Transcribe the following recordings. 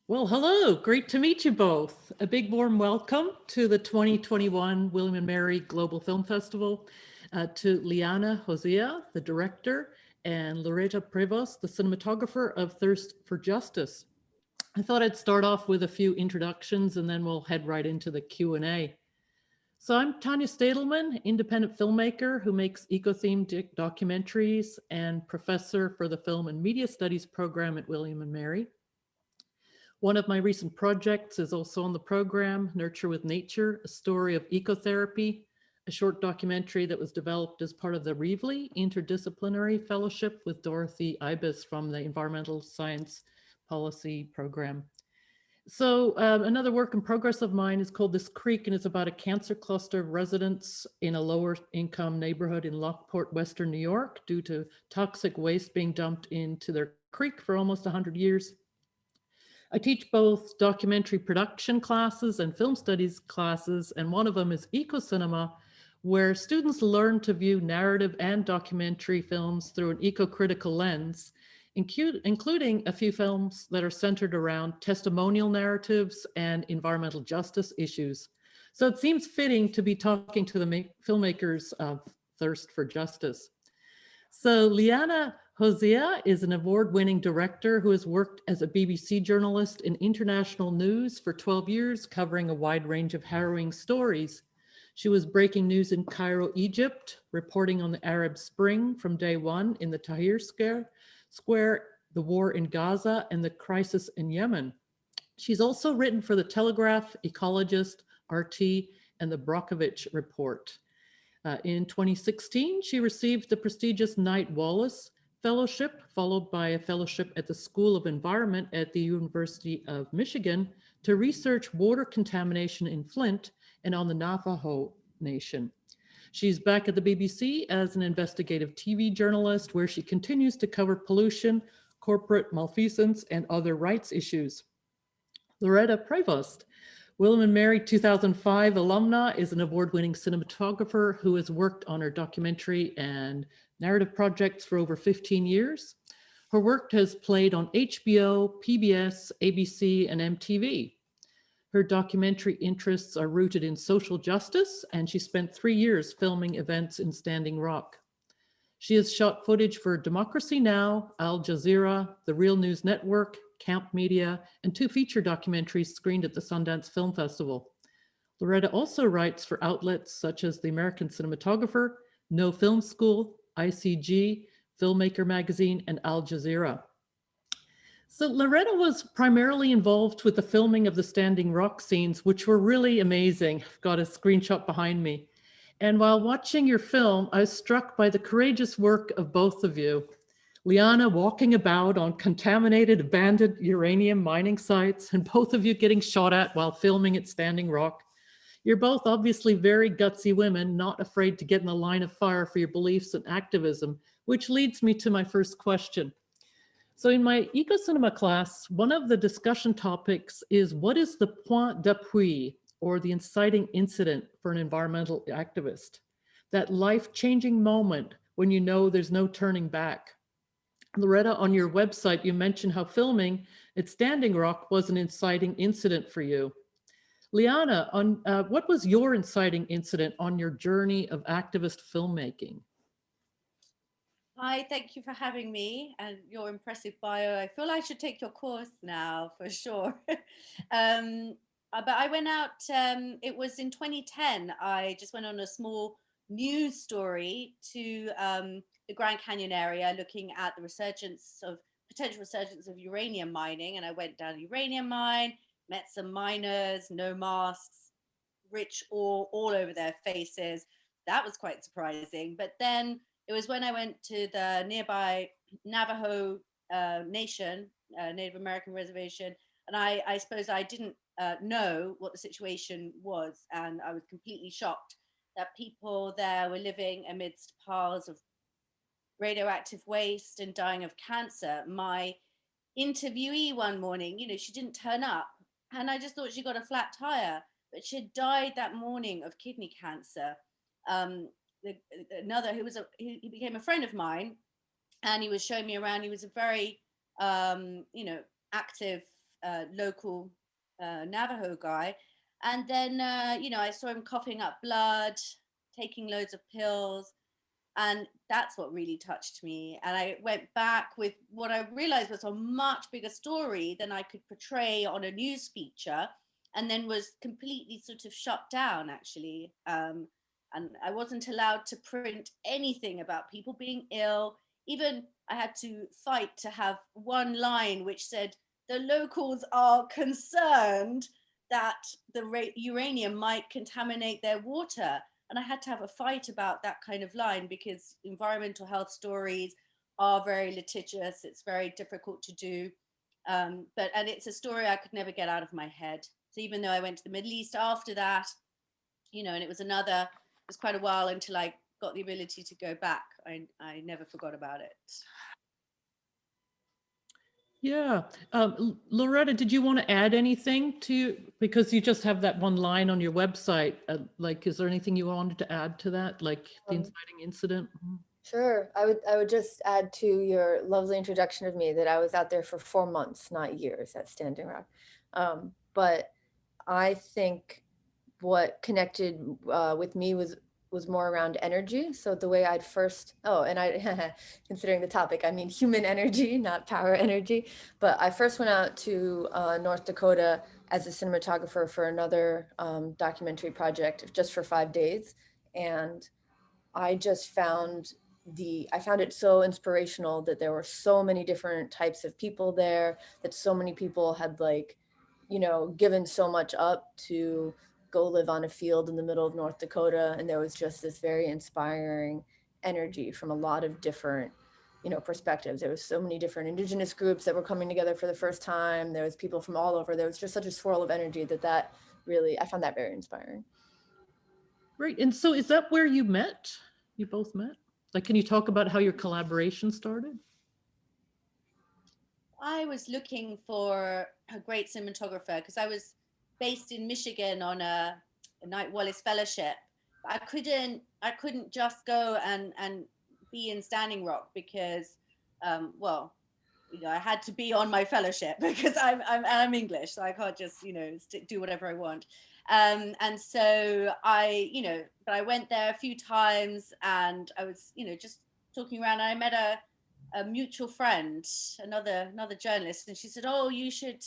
Well, hello, great to meet you both. A big warm welcome to the 2021 William and Mary Global Film Festival, to Leana, Hosea, the director, and Lauretta, Prevost, the cinematographer of Thirst for Justice. I thought I'd start off with a few introductions and then we'll head right into the Q&A. So I'm Tanya Stadelmann, independent filmmaker who makes eco-themed documentaries and professor for the Film and Media Studies program at William and Mary. One of my recent projects is also on the program, Nurture with Nature, a story of ecotherapy, a short documentary that was developed as part of the Reevely Interdisciplinary Fellowship with Dorothy Ibis from the Environmental Science Policy Program. So another work in progress of mine is called This Creek, and it's about a cancer cluster of residents in a lower income neighborhood in Lockport, Western New York, due to toxic waste being dumped into their creek for almost 100 years. I teach both documentary production classes and film studies classes, and one of them is eco-cinema, where students learn to view narrative and documentary films through an eco-critical lens, including a few films that are centered around testimonial narratives and environmental justice issues. So it seems fitting to be talking to the filmmakers of Thirst for Justice. So Leana Hosea is an award-winning director who has worked as a BBC journalist in international news for 12 years, covering a wide range of harrowing stories. She was breaking news in Cairo, Egypt, reporting on the Arab Spring from day one in the Tahrir Square, the war in Gaza, and the crisis in Yemen. She's also written for The Telegraph, Ecologist, RT, and the Brockovich Report. In 2016, she received the prestigious Knight Wallace Fellowship, followed by a fellowship at the School of Environment at the University of Michigan to research water contamination in Flint and on the Navajo Nation. She's back at the BBC as an investigative TV journalist where she continues to cover pollution, corporate malfeasance, and other rights issues. Lauretta Prevost, William & Mary 2005 alumna, is an award-winning cinematographer who has worked on her documentary and narrative projects for over 15 years. Her work has played on HBO, PBS, ABC, and MTV. Her documentary interests are rooted in social justice, and she spent 3 years filming events in Standing Rock. She has shot footage for Democracy Now!, Al Jazeera, The Real News Network, Camp Media, and 2 feature documentaries screened at the Sundance Film Festival. Lauretta also writes for outlets such as the American Cinematographer, No Film School, ICG, Filmmaker Magazine, and Al Jazeera. So Lauretta was primarily involved with the filming of the Standing Rock scenes, which were really amazing. I've got a screenshot behind me. And while watching your film, I was struck by the courageous work of both of you. Leana walking about on contaminated, abandoned uranium mining sites, and both of you getting shot at while filming at Standing Rock. You're both obviously very gutsy women, not afraid to get in the line of fire for your beliefs and activism, which leads me to my first question. So in my eco-cinema class, one of the discussion topics is what is the point d'appui, or the inciting incident for an environmental activist? That life-changing moment when you know there's no turning back. Lauretta, on your website, you mentioned how filming at Standing Rock was an inciting incident for you. Leana, what was your inciting incident on your journey of activist filmmaking? Hi, thank you for having me and your impressive bio. I feel I should take your course now for sure. um, but I went out, it was in 2010. I just went on a small news story to the Grand Canyon area looking at the potential resurgence of uranium mining. And I went down a uranium mine, met some miners, no masks, rich ore all over their faces. That was quite surprising. But then it was when I went to the nearby Navajo Nation, Native American reservation, and I suppose I didn't know what the situation was, and I was completely shocked that people there were living amidst piles of radioactive waste and dying of cancer. My interviewee one morning, she didn't turn up, and I just thought she got a flat tire, but she had died that morning of kidney cancer. Um, Another he became a friend of mine, and he was showing me around. He was a very active local Navajo guy. And then, I saw him coughing up blood, taking loads of pills. And that's what really touched me. And I went back with what I realized was a much bigger story than I could portray on a news feature, and then was completely sort of shut down, actually. And I wasn't allowed to print anything about people being ill. Even I had to fight to have one line which said, the locals are concerned that the uranium might contaminate their water. And I had to have a fight about that kind of line, because environmental health stories are very litigious. It's very difficult to do. And it's a story I could never get out of my head. So even though I went to the Middle East after that, and it was quite a while until I got the ability to go back. I never forgot about it. Yeah. Lauretta, did you want to add anything because you just have that one line on your website? Is there anything you wanted to add to that, like the inciting incident? Sure. I would just add to your lovely introduction of me that I was out there for 4 months, not years, at Standing Rock. But I think what connected with me was more around energy. So the way I'd first, and I, considering the topic, I mean human energy, not power energy. But I first went out to North Dakota as a cinematographer for another documentary project just for 5 days. And I just found it so inspirational that there were so many different types of people there, that so many people had given so much up to go live on a field in the middle of North Dakota. And there was just this very inspiring energy from a lot of different, perspectives. There was so many different indigenous groups that were coming together for the first time. There was people from all over. There was just such a swirl of energy that really, I found that very inspiring. Great. And so is that where you met? You both met? Can you talk about how your collaboration started? I was looking for a great cinematographer because I was based in Michigan on a Knight Wallace fellowship. I couldn't just go and be in Standing Rock because, I had to be on my fellowship because I'm English, so I can't just do whatever I want. And so but I went there a few times, and I was just talking around. And I met a mutual friend, another journalist, and she said, "Oh, you should,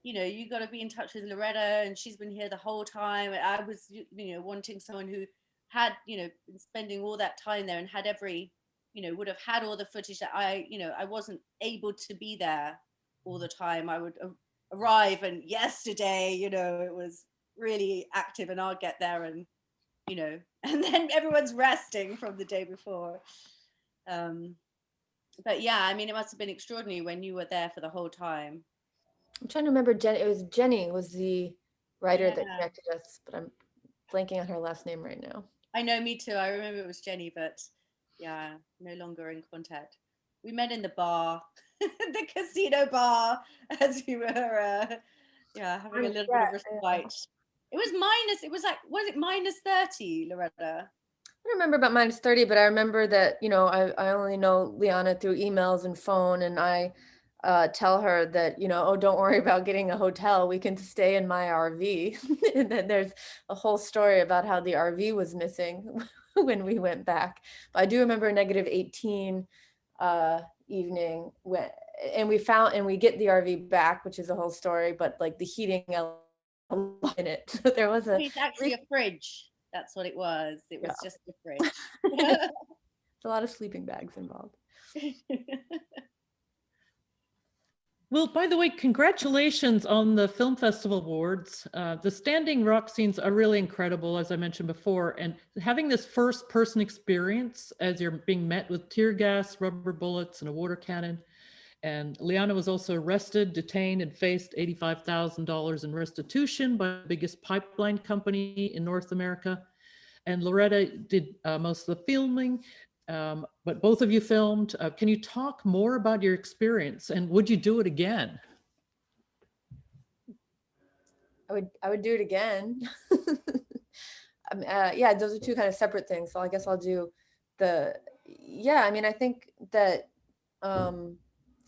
you got to be in touch with Lauretta, and she's been here the whole time." And I was, wanting someone who had, been spending all that time there and had every, would have had all the footage that I wasn't able to be there all the time. I would arrive, and yesterday, it was really active, and I'll get there, and and then everyone's resting from the day before. But yeah, I mean, it must have been extraordinary when you were there for the whole time. I'm trying to remember. It was Jenny was the writer that connected us, but I'm blanking on her last name right now. I know, me too. I remember it was Jenny, but yeah, no longer in contact. We met in the bar, the casino bar, as we were, having a little bit of a fight. It was like, was it -30, Lauretta? I don't remember about -30, but I remember that, I only know Leana through emails and phone, and I tell her that, oh, don't worry about getting a hotel. We can stay in my RV. And then there's a whole story about how the RV was missing when we went back. But I do remember a -18 evening and we get the RV back, which is a whole story, but like the heating in it. So there was it's actually a fridge. That's what it was. It was just a fridge. There's a lot of sleeping bags involved. Well, by the way, congratulations on the Film Festival Awards. The Standing Rock scenes are really incredible, as I mentioned before, and having this first-person experience as you're being met with tear gas, rubber bullets, and a water cannon. And Leana was also arrested, detained, and faced $85,000 in restitution by the biggest pipeline company in North America. And Lauretta did most of the filming. But both of you filmed. Can you talk more about your experience, and would you do it again? I would do it again. Yeah, those are two kind of separate things. So I guess I'll do I mean, I think that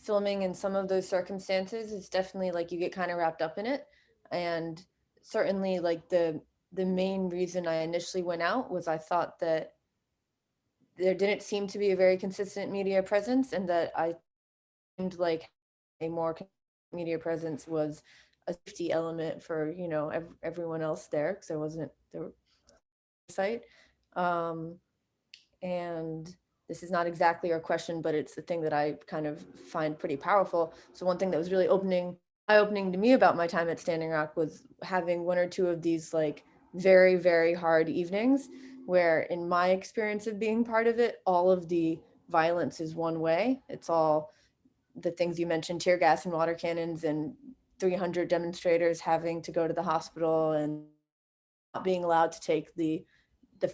filming in some of those circumstances, it's definitely like you get kind of wrapped up in it. And certainly like the main reason I initially went out was I thought that there didn't seem to be a very consistent media presence, and that I seemed like a more media presence was a safety element for, you know, everyone else there, because there wasn't the site. And this is not exactly your question, but it's the thing that I kind of find pretty powerful. So one thing that was really eye-opening to me about my time at Standing Rock was having one or two of these like very, very hard evenings where, in my experience of being part of it, all of the violence is one way. It's all the things you mentioned, tear gas and water cannons, and 300 demonstrators having to go to the hospital and not being allowed to take the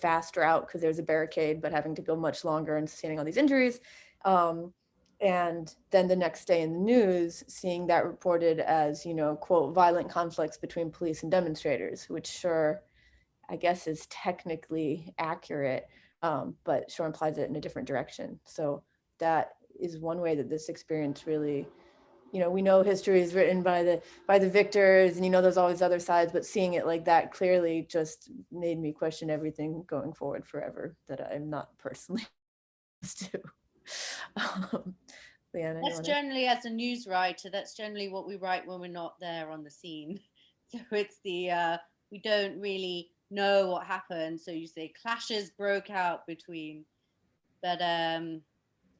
fast route because there's a barricade, but having to go much longer and sustaining all these injuries. And then the next day in the news, seeing that reported as, you know, quote, violent conflicts between police and demonstrators, which sure, I guess is technically accurate, but sure implies it in a different direction. So that is one way that this experience really, you know, we know history is written by the victors, and you know there's always other sides, but seeing it like that clearly just made me question everything going forward forever that I'm not personally used to. Leana, That's generally, as a news writer, that's generally what we write when we're not there on the scene. So it's the we don't really know what happened. So you say clashes broke out between, but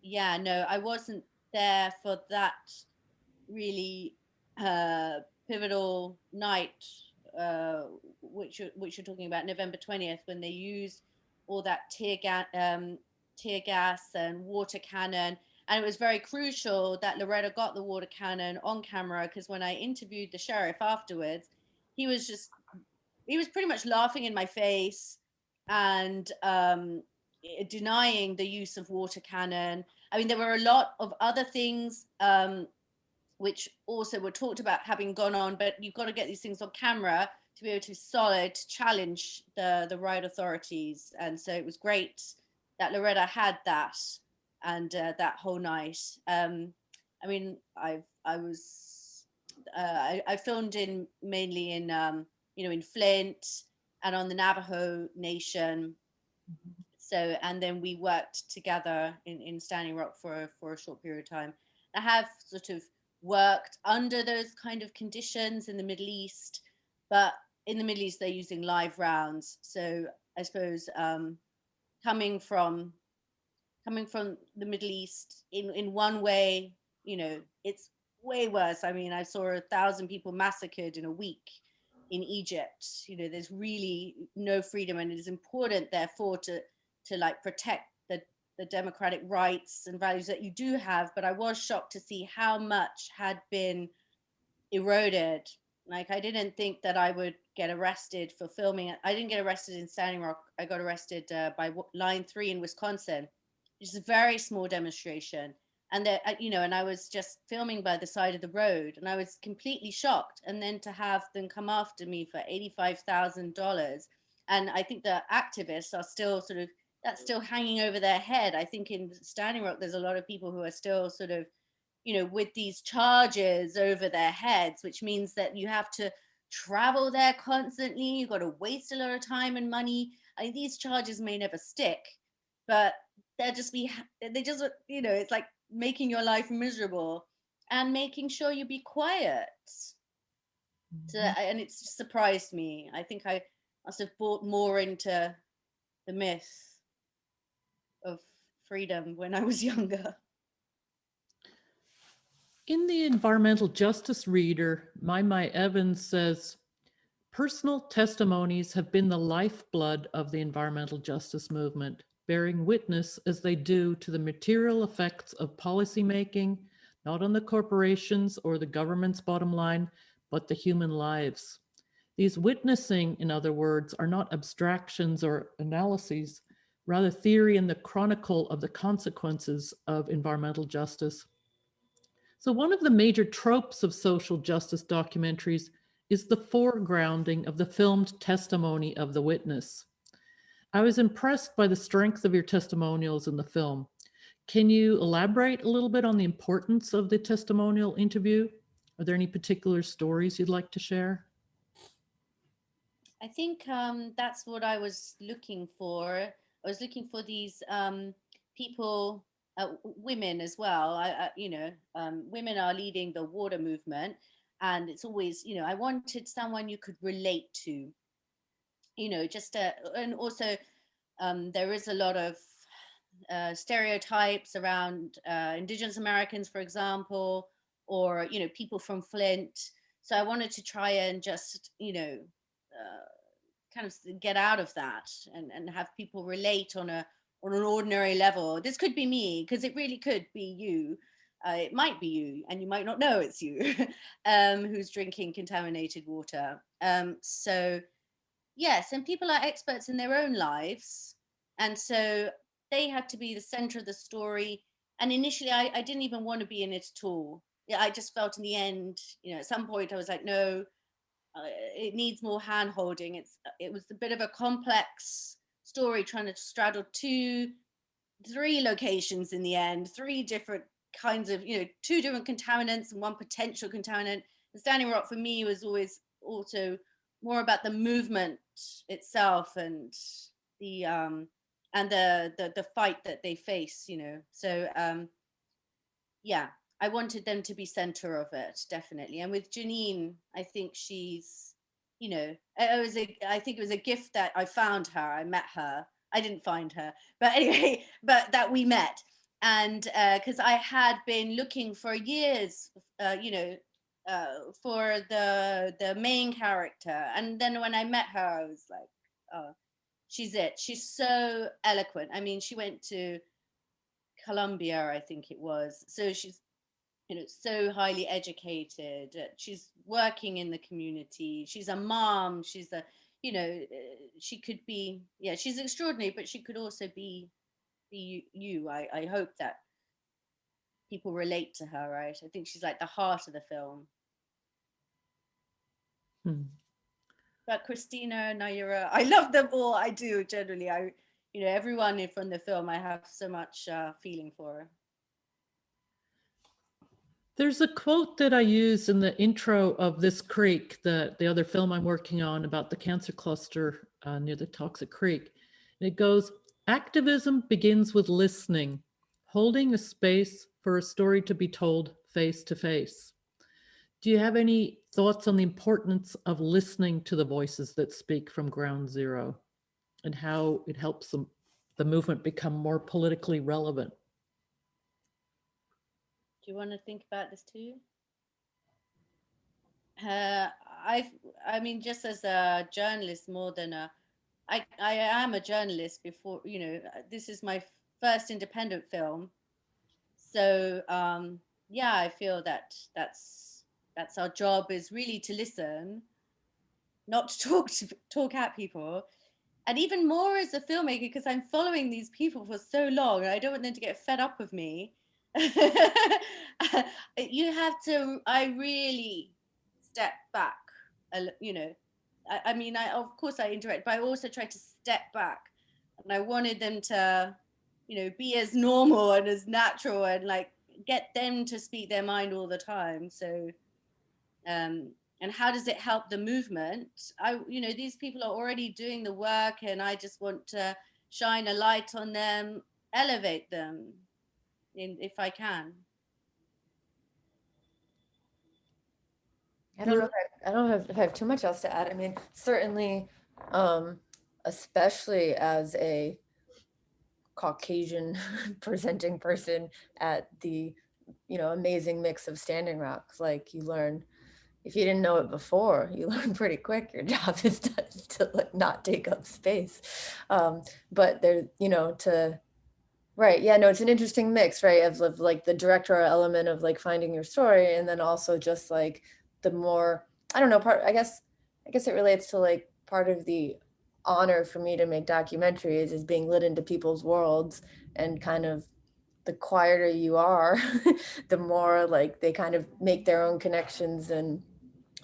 yeah, no, I wasn't there for that really pivotal night, which you're talking about, November 20th, when they used all that tear gas and water cannon. And it was very crucial that Lauretta got the water cannon on camera, because when I interviewed the sheriff afterwards, he was pretty much laughing in my face and denying the use of water cannon. I mean, there were a lot of other things which also were talked about having gone on, but you've got to get these things on camera to be able to to challenge the right authorities. And so it was great that Lauretta had that, and that whole night. I mean, I filmed mainly in in Flint and on the Navajo Nation. So, and then we worked together in Standing Rock for a short period of time. I have sort of worked under those kind of conditions in the Middle East, but in the Middle East they're using live rounds. So I suppose coming from the Middle East, in one way, it's way worse. I mean, I saw 1,000 people massacred in a week in Egypt. There's really no freedom, and it is important, therefore, to like protect the democratic rights and values that you do have. But I was shocked to see how much had been eroded. Like, I didn't think that I would get arrested for filming. I didn't get arrested in Standing Rock. I got arrested by Line 3 in Wisconsin, which is a very small demonstration. And that, and I was just filming by the side of the road, and I was completely shocked. And then to have them come after me for $85,000. And I think the activists are still that's still hanging over their head. I think in Standing Rock, there's a lot of people who are still sort of, with these charges over their heads, which means that you have to travel there constantly. You've got to waste a lot of time and money. I mean, these charges may never stick, but they just, it's like making your life miserable and making sure you be quiet. So, and it's surprised me. I think I must have bought more into the myth of freedom when I was younger. In the Environmental Justice Reader, Mai Evans says, personal testimonies have been the lifeblood of the environmental justice movement, bearing witness as they do to the material effects of policymaking, not on the corporations or the government's bottom line, but the human lives. These witnessing, in other words, are not abstractions or analyses, rather theory and the chronicle of the consequences of environmental justice. So one of the major tropes of social justice documentaries is the foregrounding of the filmed testimony of the witness. I was impressed by the strength of your testimonials in the film. Can you elaborate a little bit on the importance of the testimonial interview? Are there any particular stories you'd like to share? I think that's what I was looking for. I was looking for these people, women as well. Women are leading the water movement, and it's always, I wanted someone you could relate to. And also there is a lot of stereotypes around Indigenous Americans, for example, or people from Flint. So I wanted to try and just kind of get out of that and have people relate on an ordinary level. This could be me, because it really could be you. It might be you, and you might not know it's you who's drinking contaminated water. So yes, and people are experts in their own lives, and so they had to be the center of the story. And initially, I didn't even want to be in it at all. Yeah, I just felt in the end, at some point, I was like, no, it needs more hand holding. It was a bit of a complex story trying to straddle three locations in the end, three different kinds of, two different contaminants and one potential contaminant. The Standing Rock for me was always also more about the movement itself and the fight that they face. So yeah, I wanted them to be center of it, definitely. And with Janine, I think she's, I think it was a gift that I found her. I met her. I didn't find her, but anyway, but that we met. And because I had been looking for years, for the main character. And then when I met her, I was like, oh, she's it. She's so eloquent. I mean, she went to Columbia, I think it was. So she's so highly educated. She's working in the community. She's a mom. She's a, she could be, yeah, she's extraordinary, but she could also be you. I hope that people relate to her, right? I think she's like the heart of the film. But Christina, Naira, I love them all. I do generally. Everyone from the film, I have so much feeling for. There's a quote that I use in the intro of This Creek, the other film I'm working on about the cancer cluster near the Toxic Creek. And it goes, activism begins with listening, holding a space for a story to be told face to face. Do you have any thoughts on the importance of listening to the voices that speak from ground zero and how it helps the movement become more politically relevant? Do you want to think about this too? I mean, just as a journalist, more than I am a journalist before, this is my first independent film. So yeah, I feel that that's our job, is really to listen, not to talk at people. And even more as a filmmaker, because I'm following these people for so long, and I don't want them to get fed up with me. You have to, I really step back, I mean, of course I interact, but I also try to step back, and I wanted them to, be as normal and as natural, and like get them to speak their mind all the time. So and how does it help the movement? These people are already doing the work, and I just want to shine a light on them, elevate them if I can. I don't know if I have too much else to add. I mean, certainly, especially as a Caucasian presenting person at the, amazing mix of Standing Rocks, like you learn, if you didn't know it before, you learn pretty quick. Your job is to like not take up space. But there, right. Yeah, no, it's an interesting mix, right? Of like the directorial element of like finding your story, and then also just like the more, I don't know, I guess it relates to like part of the honor for me to make documentaries is being lit into people's worlds, and kind of the quieter you are, the more like they kind of make their own connections, and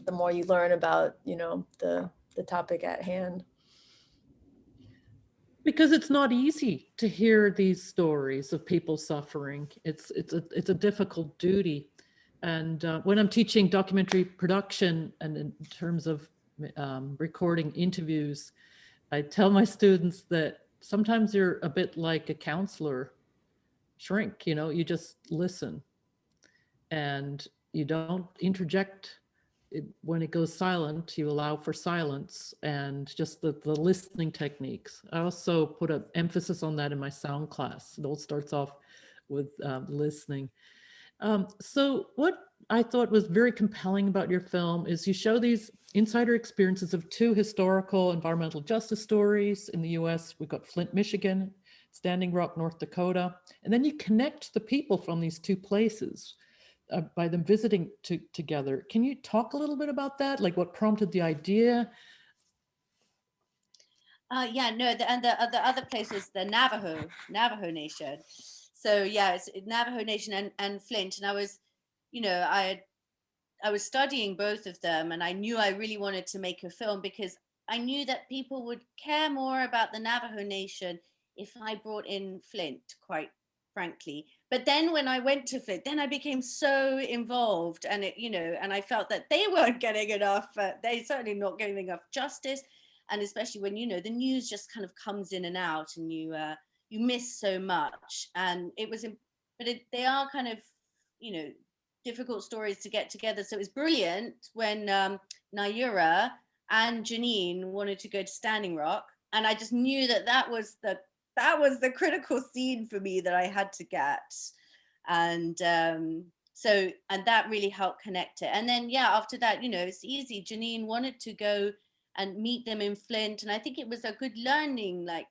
the more you learn about, the topic at hand. Because it's not easy to hear these stories of people suffering. It's a difficult duty. And when I'm teaching documentary production and in terms of recording interviews, I tell my students that sometimes you're a bit like a counselor shrink, you know, you just listen and you don't interject when it goes silent, you allow for silence and just the listening techniques. I also put an emphasis on that in my sound class. It all starts off with listening. So what I thought was very compelling about your film is you show these insider experiences of two historical environmental justice stories in the US. We've got Flint, Michigan, Standing Rock, North Dakota, and then you connect the people from these two places by them visiting together. Can you talk a little bit about that? Like what prompted the idea? Yeah, no, the other place is the Navajo Nation. So yeah, it's Navajo Nation and Flint. And I was, you know, I was studying both of them, and I knew I really wanted to make a film because I knew that people would care more about the Navajo Nation if I brought in Flint, quite frankly. But then when I went to Flint, then I became so involved, and it, you know, and I felt that they weren't getting enough. They certainly not getting enough justice, and especially when, you know, the news just kind of comes in and out, and you miss so much. And it was, but they are kind of, you know, difficult stories to get together. So it was brilliant when Naira and Janine wanted to go to Standing Rock, and I just knew that that was the critical scene for me that I had to get, and so and that really helped connect it. And then yeah, after that, you know, it's easy. Janine wanted to go and meet them in Flint, and I think it was a good learning like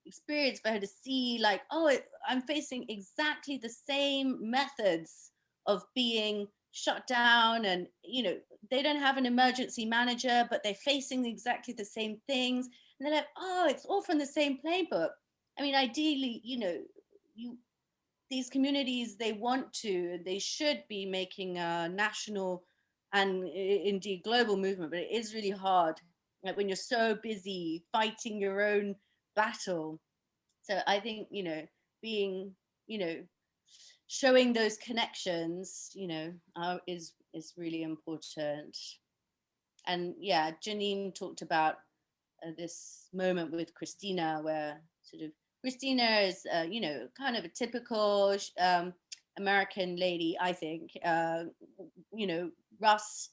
experience for her to see like, oh, I'm facing exactly the same methods of being shut down, and you know, they don't have an emergency manager, but they're facing exactly the same things, and they're like, oh, it's all from the same playbook. I mean, ideally, you know, you these communities, they should be making a national and indeed global movement, but it is really hard, like when you're so busy fighting your own battle. So I think, you know, being, you know, showing those connections, you know, is really important. And yeah, Janine talked about this moment with Christina, where sort of Christina is, you know, kind of a typical American lady, I think. You know, Rust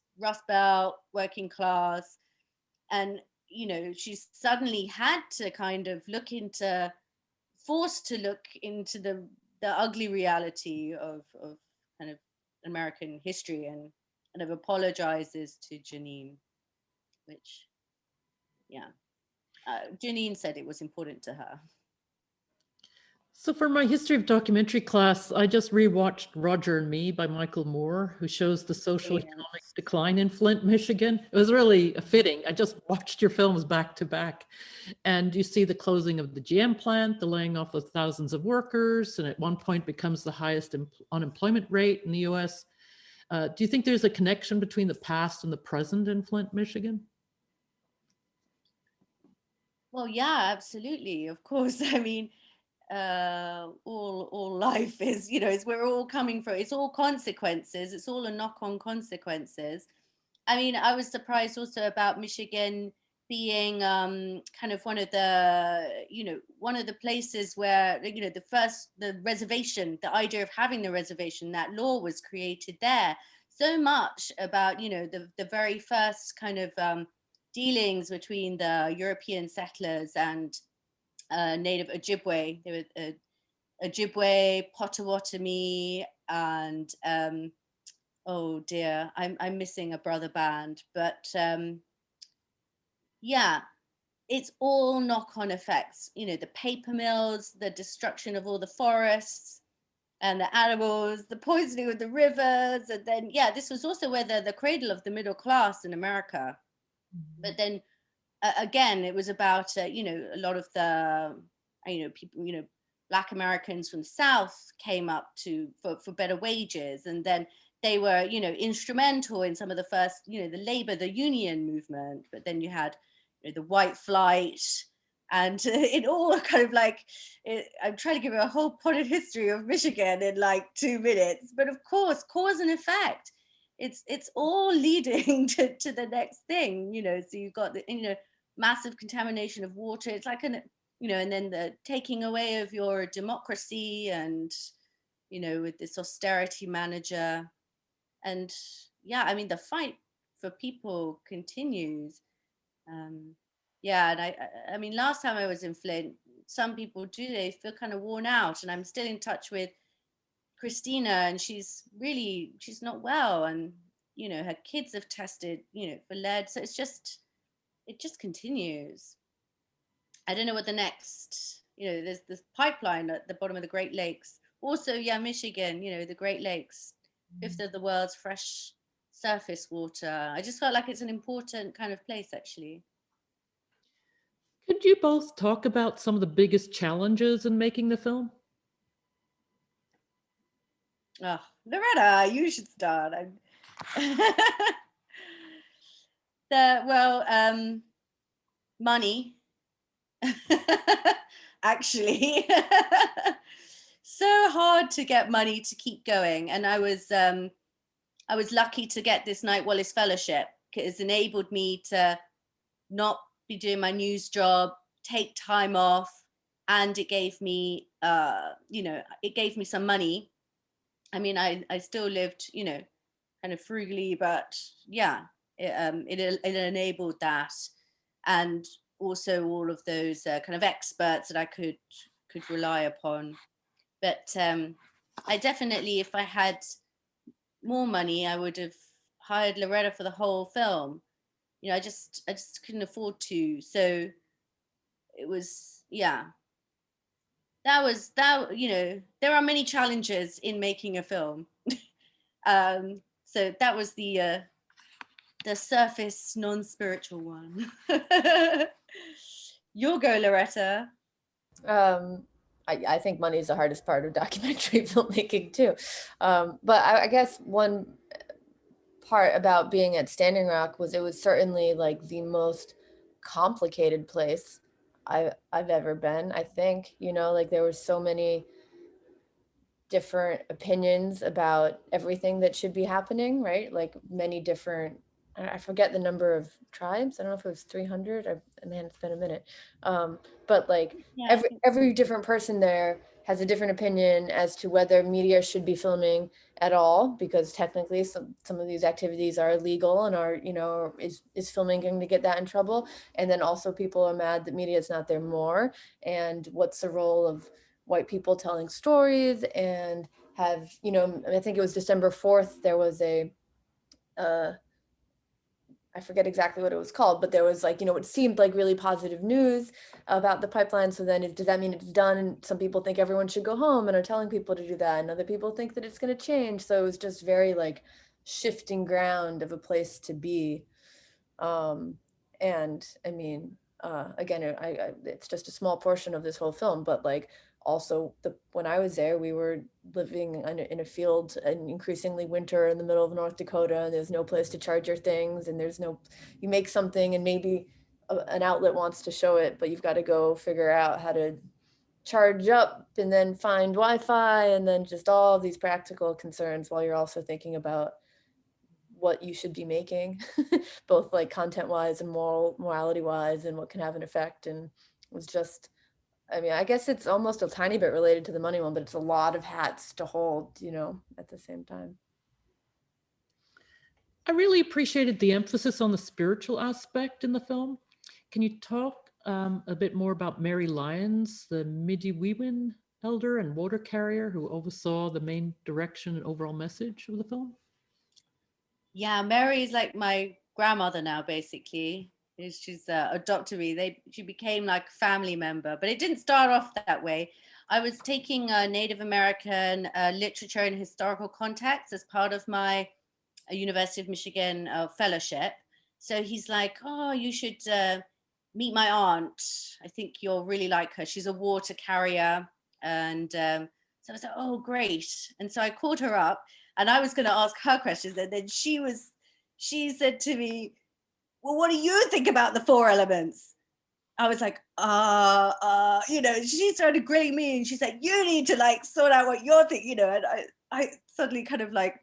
Belt, working class, and you know, she's suddenly had to kind of forced to look into the ugly reality of kind of American history, and kind of apologizes to Janine, which yeah, Janine said it was important to her. So for my history of documentary class, I just rewatched Roger and Me by Michael Moore, who shows the social economic decline in Flint, Michigan. It was really fitting. I just watched your films back to back. And you see the closing of the GM plant, the laying off of thousands of workers, and at one point becomes the highest unemployment rate in the US. Do you think there's a connection between the past and the present in Flint, Michigan? Well, yeah, absolutely. Of course. I mean, all life is, you know, it's we're all coming from, it's all consequences, it's all a knock-on consequences. I mean, I was surprised also about Michigan being kind of one of the, you know, one of the places where, you know, the reservation, the idea of having the reservation, that law was created there. So much about, you know, the very first kind of dealings between the European settlers and native Ojibwe. There were Ojibwe, Potawatomi, and oh dear, I'm missing a brother band, but yeah, it's all knock-on effects. You know, the paper mills, the destruction of all the forests and the animals, the poisoning of the rivers, and then yeah, this was also where the cradle of the middle class in America. But then again, it was about you know, a lot of the you know, people, you know, Black Americans from the South came up for better wages, and then they were, you know, instrumental in some of the first, you know, the labor, the union movement. But then you had, you know, the white flight, And it all kind of like, I'm trying to give you a whole potted history of Michigan in like 2 minutes. But of course, cause and effect. It's all leading to the next thing, so you've got the, massive contamination of water. It's like and then the taking away of your democracy, and, with this austerity manager. And yeah, I mean, the fight for people continues. Yeah, and I mean, last time I was in Flint, some people they feel kind of worn out, and I'm still in touch with Christina, and she's not well, and her kids have tested for lead, so it just continues. I don't know what the next, there's this pipeline at the bottom of the Great Lakes. Also, yeah, Michigan, the Great Lakes, fifth of the world's fresh surface water. I just felt like it's an important kind of place, actually. Could you both talk about some of the biggest challenges in making the film? Oh, Lauretta, you should start. Money. Actually, so hard to get money to keep going, and I was lucky to get this Knight Wallace Fellowship. It's enabled me to not be doing my news job, take time off, and it gave me some money. I mean, I still lived, kind of frugally, but yeah, it enabled that, and also all of those kind of experts that I could rely upon. But I definitely, if I had more money, I would have hired Lauretta for the whole film. I just couldn't afford to. So it was, yeah. That. There are many challenges in making a film. So that was the surface non-spiritual one. Your go, Lauretta. I think money is the hardest part of documentary filmmaking too. But I guess one part about being at Standing Rock was it was certainly like the most complicated place I've ever been. I think, like there were so many different opinions about everything that should be happening, right? Like many different, I forget the number of tribes. I don't know if it was 300. Man, it's been a minute. But like Yeah, every different person there has a different opinion as to whether media should be filming at all, because technically some of these activities are illegal and are, is filming going to get that in trouble? And then also people are mad that media is not there more. And what's the role of white people telling stories? And have, I think it was December 4th, there was I forget exactly what it was called, but there was like, it seemed like really positive news about the pipeline. So then does that mean it's done? And some people think everyone should go home and are telling people to do that. And other people think that it's going to change. So it was just very like shifting ground of a place to be. And I mean, again, it's just a small portion of this whole film, but like also when I was there, we were living in a field, and increasingly winter in the middle of North Dakota, and there's no place to charge your things, and you make something and maybe an outlet wants to show it, but you've got to go figure out how to charge up and then find Wi-Fi, and then just all of these practical concerns while you're also thinking about what you should be making, both like content wise and morality wise, and what can have an effect. And it was just, I mean, I guess it's almost a tiny bit related to the money one, but it's a lot of hats to hold, at the same time. I really appreciated the emphasis on the spiritual aspect in the film. Can you talk a bit more about Mary Lyons, the Midiwiwin elder and water carrier who oversaw the main direction and overall message of the film? Yeah, Mary is like my grandmother now, basically. She's adopted me. She became like a family member, but it didn't start off that way. I was taking Native American literature and historical context as part of my University of Michigan fellowship. So he's like, oh, you should meet my aunt. I think you'll really like her. She's a water carrier. And so I was like, oh, great. And so I called her up, and I was going to ask her questions. And then she said to me, well, what do you think about the four elements? I was like, you know, she started grilling me and she's like, you need to like sort out what you're thinking, you know, and I suddenly kind of like,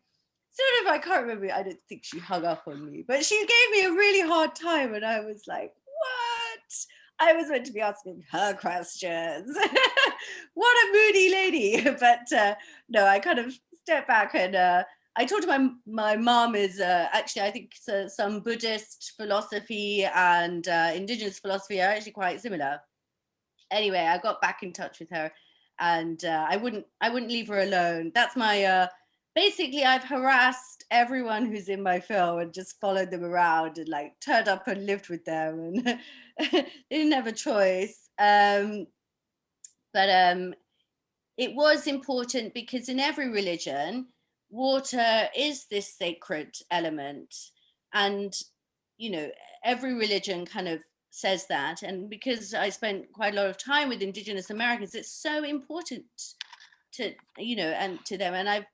sort of, I can't remember, I don't think she hung up on me, but she gave me a really hard time and I was like, what? I was meant to be asking her questions. What a moody lady. But no, I kind of stepped back and I talked to my mom is actually, I think some Buddhist philosophy and indigenous philosophy are actually quite similar. Anyway, I got back in touch with her and I wouldn't leave her alone. That's my, basically I've harassed everyone who's in my film and just followed them around and like turned up and lived with them and they didn't have a choice. But it was important because in every religion, water is this sacred element. And, you know, every religion kind of says that. And because I spent quite a lot of time with Indigenous Americans, it's so important to, you know, and to them. And I've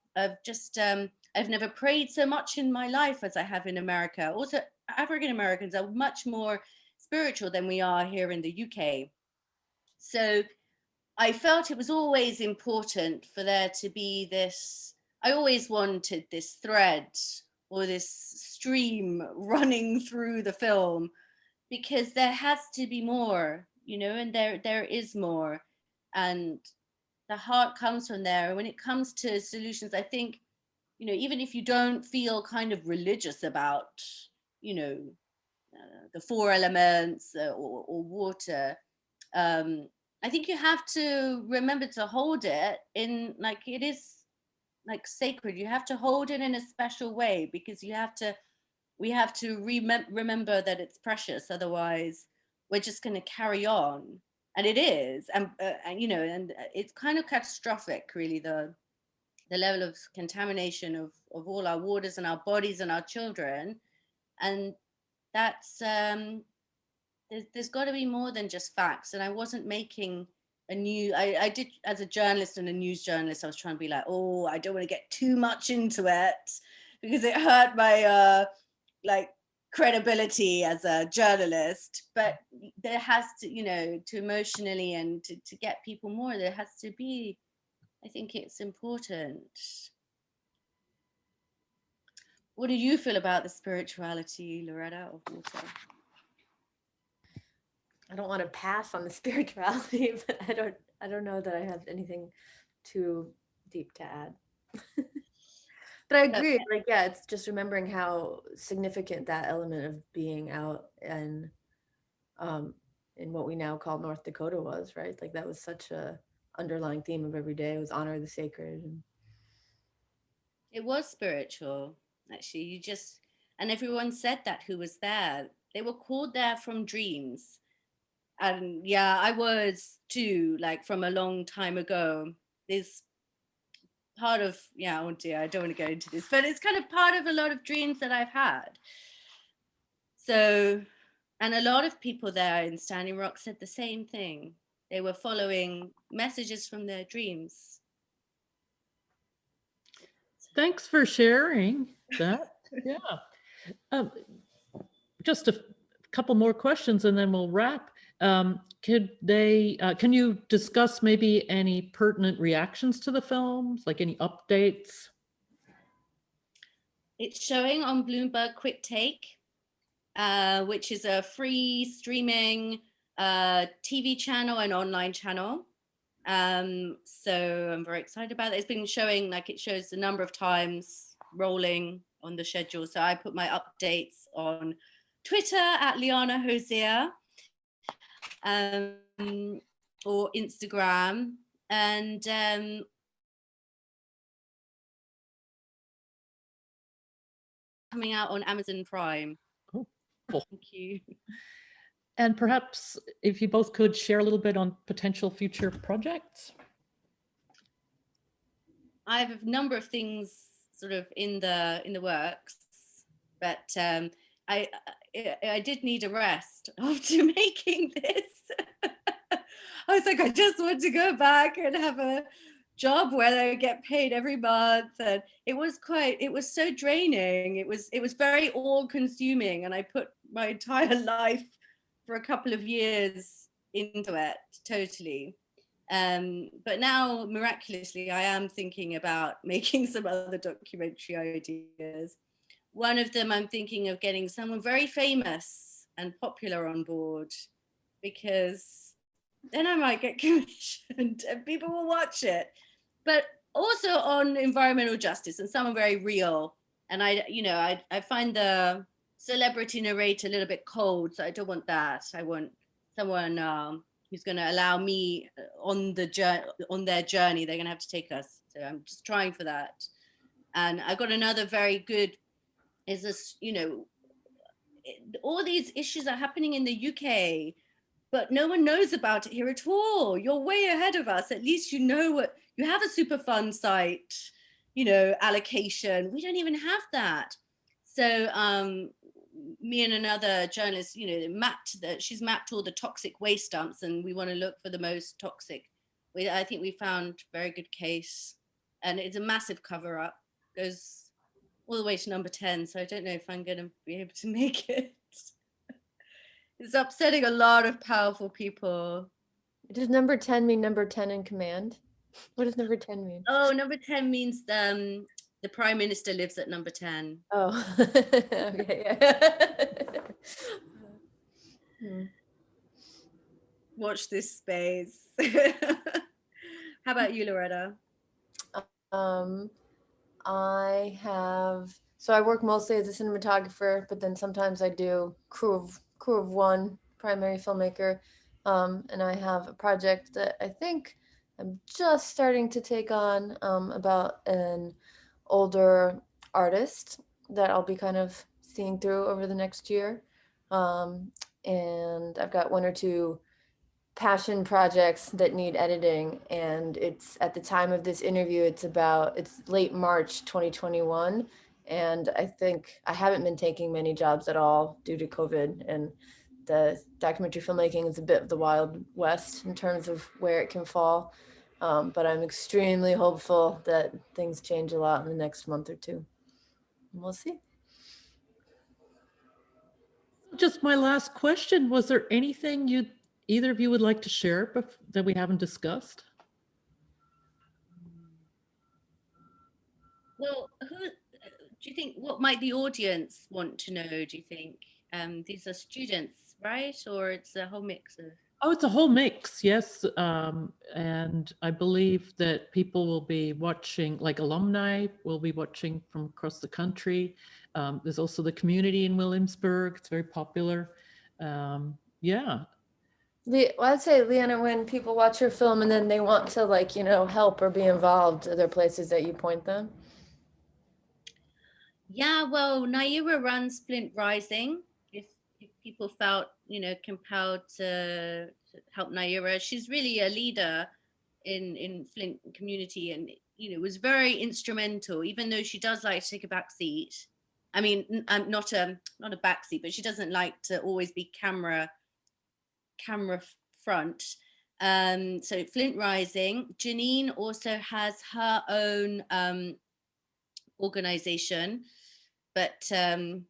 just, I've never prayed so much in my life as I have in America. Also, African Americans are much more spiritual than we are here in the UK. So I felt it was always important for there to be this, I always wanted this thread or this stream running through the film because there has to be more, you know, and there is more. And the heart comes from there. And when it comes to solutions, I think, you know, even if you don't feel kind of religious about, you know, the four elements or water, I think you have to remember to hold it in like it is like sacred. You have to hold it in a special way because we have to remember that it's precious. Otherwise, we're just going to carry on, and it is, and you know, and it's kind of catastrophic, really. The level of contamination of all our waters and our bodies and our children, and that's there's got to be more than just facts. And I wasn't making I did as a journalist and a news journalist, I was trying to be like, oh, I don't want to get too much into it because it hurt my like credibility as a journalist. But there has to, you know, to emotionally and to get people more, there has to be, I think it's important. What do you feel about the spirituality, Lauretta, of water? I don't want to pass on the spirituality, but I don't know that I have anything too deep to add. But I agree, like, yeah, it's just remembering how significant that element of being out and in what we now call North Dakota was, right? Like that was such a underlying theme of every day. It was honor the sacred. And it was spiritual, actually. You just, and everyone said that who was there. They were called there from dreams. And yeah, I was too, like from a long time ago. There's part of, yeah, oh dear, I don't want to go into this, but it's kind of part of a lot of dreams that I've had. So, and a lot of people there in Standing Rock said the same thing. They were following messages from their dreams. Thanks for sharing that. Yeah. Just a couple more questions and then we'll wrap. Can you discuss maybe any pertinent reactions to the films, like any updates? It's showing on Bloomberg Quick Take, which is a free streaming TV channel and online channel. So I'm very excited about it. It's been showing, like it shows the number of times rolling on the schedule. So I put my updates on Twitter at Leana Hosea or Instagram, and coming out on Amazon Prime. Oh, cool. Thank you. And perhaps if you both could share a little bit on potential future projects. I have a number of things sort of in the works, but I did need a rest after making this. I was like, I just want to go back and have a job where I get paid every month. And it was so draining. It was very all consuming. And I put my entire life for a couple of years into it, totally. But now, miraculously, I am thinking about making some other documentary ideas. One of them, I'm thinking of getting someone very famous and popular on board, because then I might get commissioned and people will watch it. But also on environmental justice and someone very real. And I find the celebrity narrator a little bit cold, so I don't want that. I want someone who's going to allow me on their journey. They're going to have to take us. So I'm just trying for that. And I got another very good, is this, all these issues are happening in the UK, but no one knows about it here at all. You're way ahead of us. At least you know what, you have a Superfund site, allocation. We don't even have that. So me and another journalist, she's mapped all the toxic waste dumps, and we want to look for the most toxic. I think we found a very good case, and it's a massive cover up, goes all the way to number 10. So I don't know if I'm going to be able to make it. It's upsetting a lot of powerful people. Does number 10 mean number 10 in command? What does number 10 mean? Oh, number 10 means the prime minister lives at number 10. Oh, okay. Watch this space. How about you, Lauretta? I work mostly as a cinematographer, but then sometimes I do crew of one, primary filmmaker. And I have a project that I think I'm just starting to take on about an older artist that I'll be kind of seeing through over the next year. And I've got one or two passion projects that need editing, and it's at the time of this interview, it's late March 2021, and I think I haven't been taking many jobs at all due to COVID, and the documentary filmmaking is a bit of the Wild West in terms of where it can fall, but I'm extremely hopeful that things change a lot in the next month or two. We'll see. Just my last question, was there anything either of you would like to share that we haven't discussed? Well, do you think, what might the audience want to know, do you think? These are students, right? Or it's a whole mix of... Oh, it's a whole mix, yes. And I believe that people will be watching, like alumni will be watching from across the country. There's also the community in Williamsburg. It's very popular. Yeah. Well, I'd say, Leana, when people watch your film and then they want to help or be involved, are there places that you point them? Yeah, well, Naira runs Flint Rising. If people felt, compelled to help Naira, she's really a leader in Flint community, and was very instrumental. Even though she does like to take a back seat. I mean, not a back seat, but she doesn't like to always be camera front. So Flint Rising. Janine also has her own organization, but I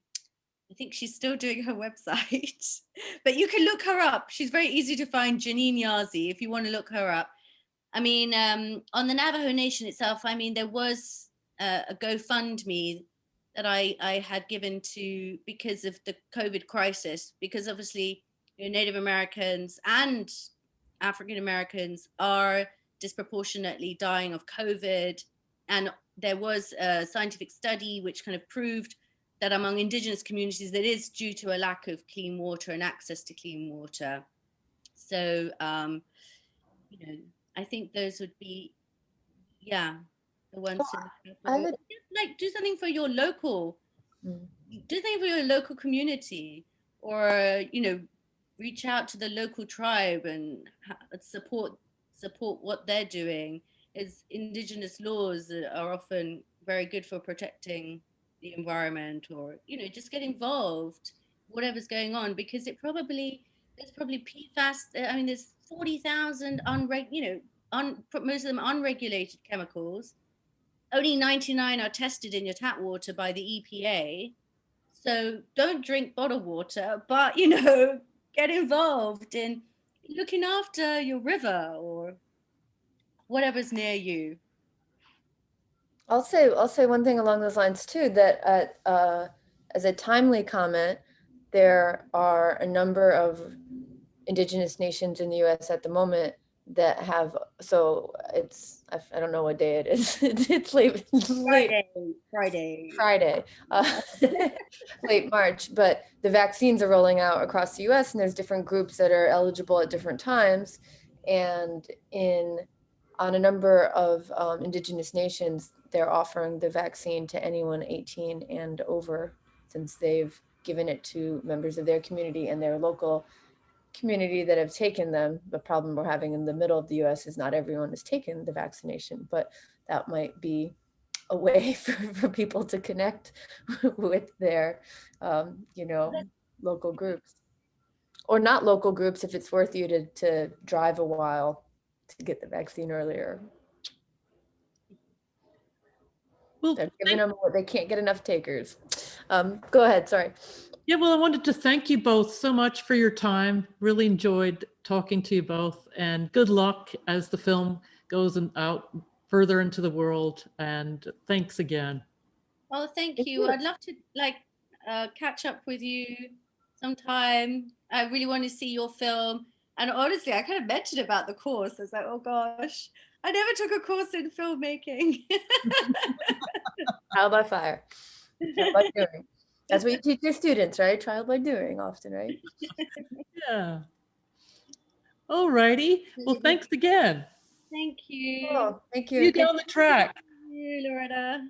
think she's still doing her website. But you can look her up. She's very easy to find, Janine Yazi, if you want to look her up. I mean, on the Navajo Nation itself, I mean, there was a GoFundMe that I had given to because of the COVID crisis, because obviously Native Americans and African Americans are disproportionately dying of COVID. And there was a scientific study which kind of proved that among indigenous communities, that is due to a lack of clean water and access to clean water. So, I think those would be, the ones to like do something for your local, do something for your local community, or reach out to the local tribe and support what they're doing. As indigenous laws are often very good for protecting the environment, or just get involved whatever's going on, because there's probably PFAS. I mean, there's 40,000 most of them unregulated chemicals. Only 99 are tested in your tap water by the EPA. So don't drink bottled water, but get involved in looking after your river or whatever's near you? I'll say one thing along those lines too, that as a timely comment, there are a number of indigenous nations in the US at the moment that have, so I don't know what day it is. It's late Friday, late March, but the vaccines are rolling out across the US, and there's different groups that are eligible at different times. And on a number of indigenous nations, they're offering the vaccine to anyone 18 and over, since they've given it to members of their community and their local community that have taken them. The problem we're having in the middle of the US is not everyone has taken the vaccination, but that might be a way for people to connect with their, local groups. Or not local groups if it's worth you to drive a while to get the vaccine earlier. Well, They're giving them what they can't get enough takers. Go ahead, sorry. yeah, well, I wanted to thank you both so much for your time. Really enjoyed talking to you both, and good luck as the film goes out further into the world. And thanks again. Oh, thank Thank you. you. I'd love to catch up with you sometime. I really want to see your film. And honestly, I kind of mentioned about the course. I was like, oh gosh, I never took a course in filmmaking. Trial by fire. Trial by doing. That's what you teach your students, right? Trial by doing often, right? Yeah. All righty. Well, thanks again. Thank you. Cool. Thank See you. you down the track. Thank you, Lauretta.